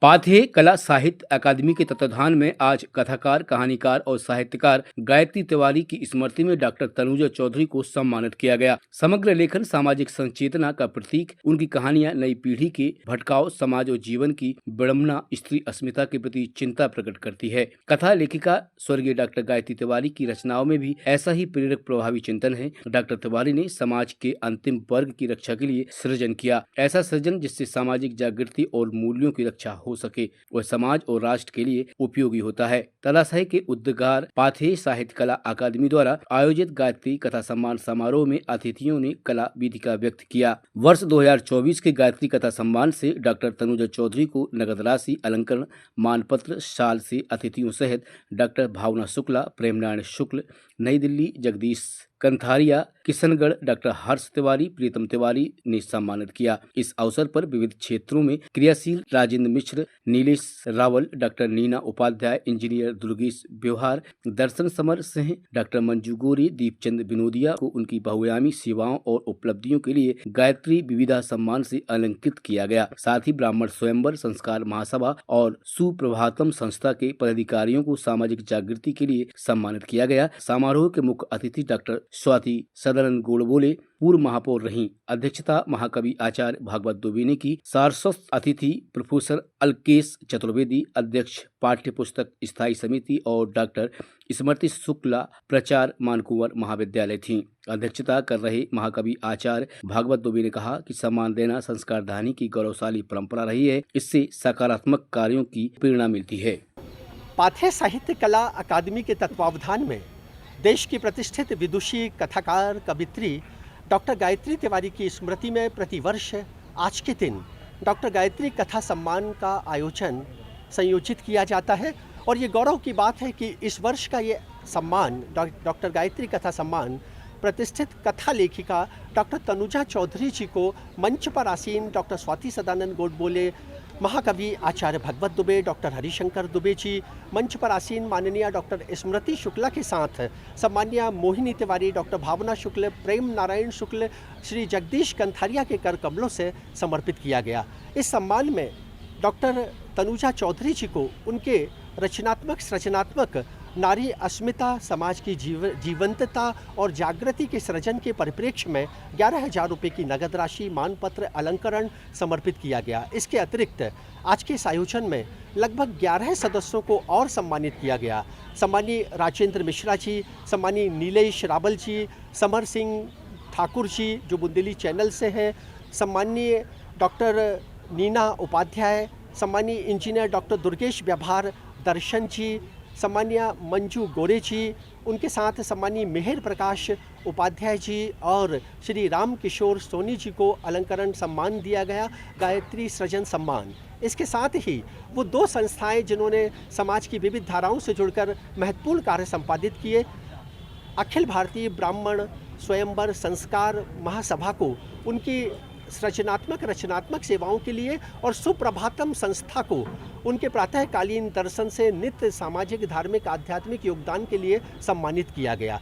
पाथेय कला साहित्य अकादमी के तत्वाधान में आज कथाकार, कहानीकार और साहित्यकार गायत्री तिवारी की स्मृति में डॉक्टर तनुजा चौधरी को सम्मानित किया गया। समग्र लेखन सामाजिक संचेतना का प्रतीक, उनकी कहानियां नई पीढ़ी के भटकाव, समाज और जीवन की विडंबना, स्त्री अस्मिता के प्रति चिंता प्रकट करती है। कथा लेखिका स्वर्गीय डॉक्टर गायत्री तिवारी की रचनाओं में भी ऐसा ही प्रेरक प्रभावी चिंतन है। डॉक्टर तिवारी ने समाज के अंतिम वर्ग की रक्षा के लिए सृजन किया, ऐसा सृजन जिससे सामाजिक जागृति और मूल्यों की रक्षा हो सके, वह समाज और राष्ट्र के लिए उपयोगी होता है। तलाशाही के उद्गार पाथेय साहित्य कला अकादमी द्वारा आयोजित गायत्री कथा सम्मान समारोह में अतिथियों ने कला विधिका व्यक्त किया। वर्ष 2024 के गायत्री कथा सम्मान से डॉक्टर तनुजा चौधरी को नगद राशि, अलंकरण, मानपत्र, शाल से अतिथियों सहित डॉक्टर भावना शुक्ला, प्रेम नारायण शुक्ल, नई दिल्ली, जगदीश कंथारिया, किशनगढ़, डॉक्टर हर्ष तिवारी, प्रीतम तिवारी ने सम्मानित किया। इस अवसर पर विविध क्षेत्रों में क्रियाशील राजेंद्र मिश्र, नीलेश रावल, डॉक्टर नीना उपाध्याय, इंजीनियर दुर्गेश व्यवहार, दर्शन समर सिंह, डॉक्टर मंजू गोरी, दीपचंद विनोदिया को उनकी बहुआयामी सेवाओं और उपलब्धियों के लिए गायत्री विविधा सम्मान से अलंकृत किया गया। साथ ही ब्राह्मण स्वयंवर, संस्कार महासभा और सुप्रभातम संस्था के पदाधिकारियों को सामाजिक जागृति के लिए सम्मानित किया गया। समारोह के मुख्य अतिथि डॉक्टर स्वाति सदानंद गोड़बोले पूर्व महापौर रहीं। अध्यक्षता महाकवि आचार्य भागवत दुबे ने की। सारस्वत अतिथि प्रोफेसर अलकेश चतुर्वेदी, अध्यक्ष पाठ्य पुस्तक स्थायी समिति, और डॉक्टर स्मृति शुक्ला, प्रचार मानकुंवर महाविद्यालय थी। अध्यक्षता कर रहे महाकवि आचार्य भागवत दुबे ने कहा कि सम्मान देना संस्कारधानी की गौरवशाली परंपरा रही है, इससे सकारात्मक कार्यों की प्रेरणा मिलती है। पाथेय साहित्य कला अकादमी के तत्वावधान में देश की प्रतिष्ठित विदुषी, कथाकार, कवित्री डॉक्टर गायत्री तिवारी की स्मृति में प्रतिवर्ष आज के दिन डॉक्टर गायत्री कथा सम्मान का आयोजन संयोजित किया जाता है। और ये गौरव की बात है कि इस वर्ष का ये सम्मान, डॉक्टर गायत्री कथा सम्मान, प्रतिष्ठित कथा लेखिका डॉक्टर तनुजा चौधरी जी को मंच पर आसीन डॉक्टर स्वाति सदानंद गोड़बोले, महाकवि आचार्य भागवत दुबे, डॉक्टर हरिशंकर दुबे जी, मंच पर आसीन माननीय डॉक्टर स्मृति शुक्ला के साथ सम्मान्य मोहिनी तिवारी, डॉक्टर भावना शुक्ल, प्रेम नारायण शुक्ल, श्री जगदीश कंथारिया के कर कमलों से समर्पित किया गया। इस सम्मान में डॉक्टर तनुजा चौधरी जी को उनके रचनात्मक, सृजनात्मक, नारी अस्मिता, समाज की जीवंतता और जागृति के सृजन के परिप्रेक्ष्य में 11,000 रुपये की नगद राशि, मानपत्र, अलंकरण समर्पित किया गया। इसके अतिरिक्त आज के इस आयोजन में लगभग 11 सदस्यों को और सम्मानित किया गया। सम्मानीय राजेंद्र मिश्रा जी, सम्मानीय नीलेश रावल जी, समर सिंह ठाकुर जी जो बुंदेली चैनल से हैं, सम्मानीय डॉक्टर नीना उपाध्याय, सम्मानीय इंजीनियर डॉक्टर दुर्गेश व्यवहार, दर्शन जी, सम्मान्य मंजू गोरे जी, उनके साथ सम्मानीय मेहर प्रकाश उपाध्याय जी और श्री राम किशोर सोनी जी को अलंकरण सम्मान दिया गया, गायत्री सृजन सम्मान। इसके साथ ही वो 2 संस्थाएं जिन्होंने समाज की विविध धाराओं से जुड़कर महत्वपूर्ण कार्य संपादित किए, अखिल भारतीय ब्राह्मण स्वयंवर संस्कार महासभा को उनकी सृजनात्मक, रचनात्मक सेवाओं के लिए, और सुप्रभातम संस्था को उनके प्रातःकालीन दर्शन से नित्य सामाजिक, धार्मिक, आध्यात्मिक योगदान के लिए सम्मानित किया गया।